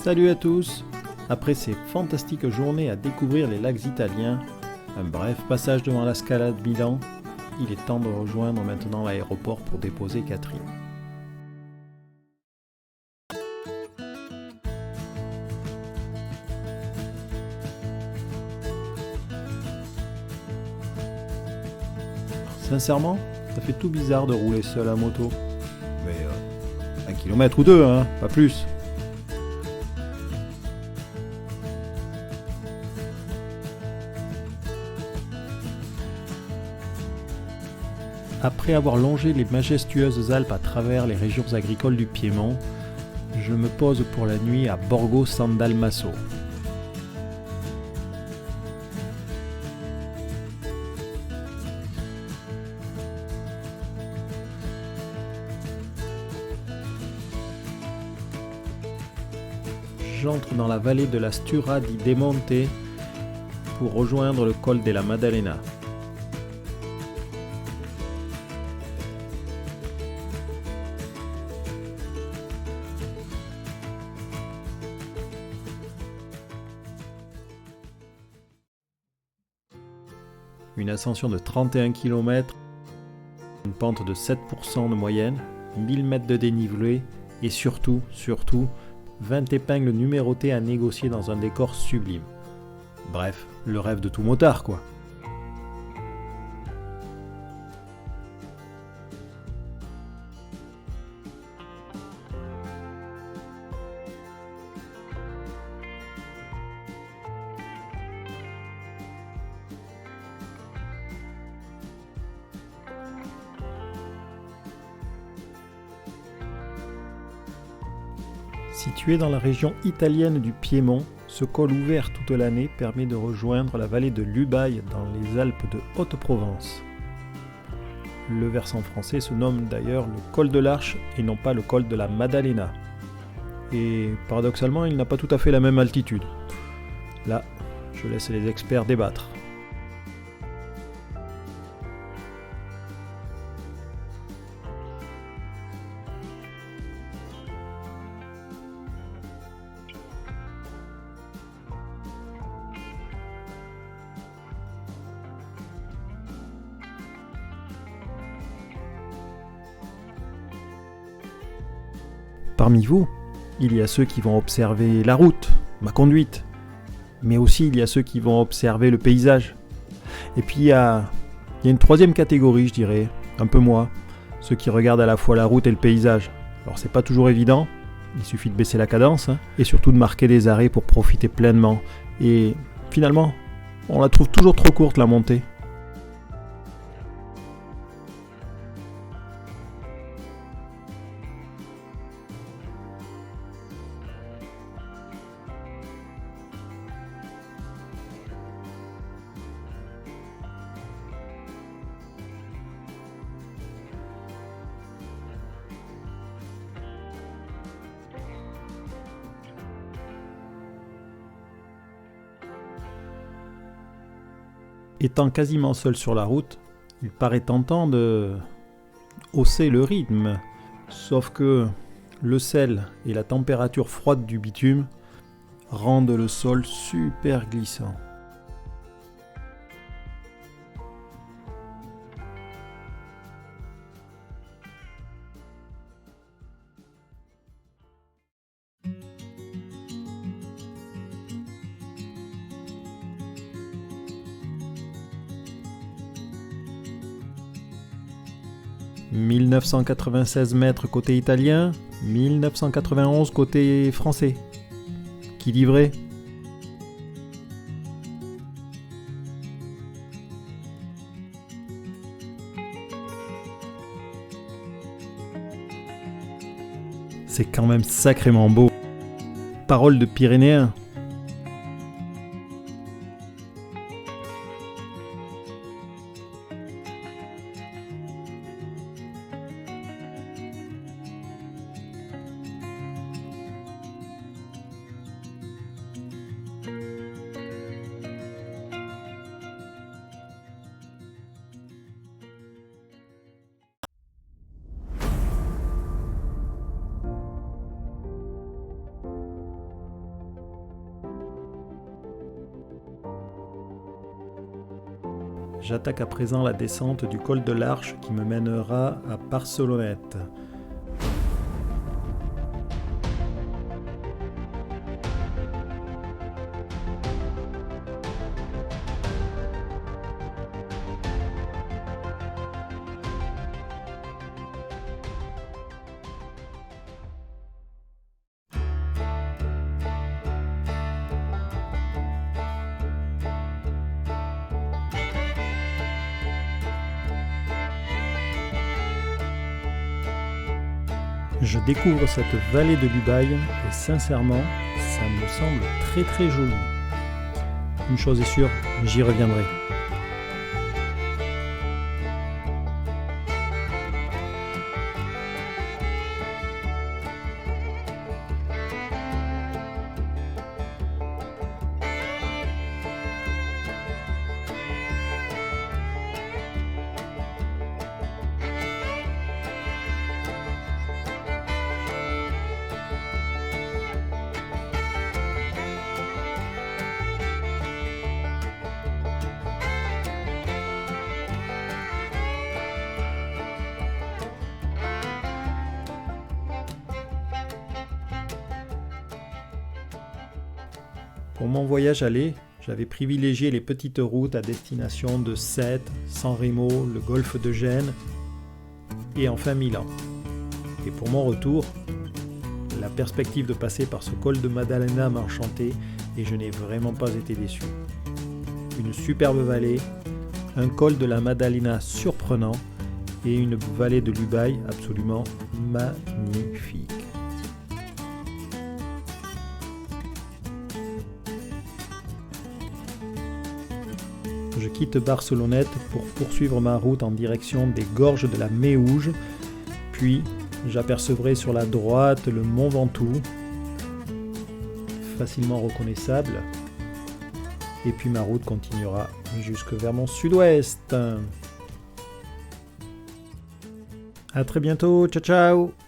Salut à tous! Après ces fantastiques journées à découvrir les lacs italiens, un bref passage devant la Scala de Milan, il est temps de rejoindre maintenant l'aéroport pour déposer Catherine. Sincèrement, ça fait tout bizarre de rouler seul à moto. Mais 1 kilomètre ou 2, hein, pas plus. Après avoir longé les majestueuses Alpes à travers les régions agricoles du Piémont, je me pose pour la nuit à Borgo San Dalmaso. J'entre dans la vallée de la Stura di Demonte pour rejoindre le col della Maddalena. Une ascension de 31 km, une pente de 7% de moyenne, 1000 mètres de dénivelé et surtout, 20 épingles numérotées à négocier dans un décor sublime. Bref, le rêve de tout motard quoi. Situé dans la région italienne du Piémont, ce col ouvert toute l'année permet de rejoindre la vallée de l'Ubaye dans les Alpes de Haute-Provence. Le versant français se nomme d'ailleurs le col de l'Arche et non pas le col de la Maddalena. Et paradoxalement, il n'a pas tout à fait la même altitude. Là, je laisse les experts débattre. Parmi vous, il y a ceux qui vont observer la route, ma conduite, mais aussi il y a ceux qui vont observer le paysage. Et puis il y a une troisième catégorie, je dirais, un peu moi, ceux qui regardent à la fois la route et le paysage. Alors c'est pas toujours évident, il suffit de baisser la cadence, et surtout de marquer des arrêts pour profiter pleinement. Et finalement, on la trouve toujours trop courte la montée. Étant quasiment seul sur la route, il paraît tentant de hausser le rythme. Sauf que le sel et la température froide du bitume rendent le sol super glissant. « 1996 mètres côté italien, 1991 côté français. Qui dit vrai ? C'est quand même sacrément beau. Parole de Pyrénéen. J'attaque à présent la descente du col de l'Arche qui me mènera à Barcelonnette. Je découvre cette vallée de l'Ubaye et sincèrement, ça me semble très très joli. Une chose est sûre, j'y reviendrai. Pour mon voyage aller, j'avais privilégié les petites routes à destination de Sète, San Remo, le golfe de Gênes et enfin Milan. Et pour mon retour, la perspective de passer par ce col de Maddalena m'a enchanté et je n'ai vraiment pas été déçu. Une superbe vallée, un col de la Maddalena surprenant et une vallée de l'Ubaye absolument magnifique. Je quitte Barcelonnette pour poursuivre ma route en direction des gorges de la Méouge, puis j'apercevrai sur la droite le mont Ventoux, facilement reconnaissable, et puis ma route continuera jusque vers mon sud-ouest. A très bientôt, ciao ciao!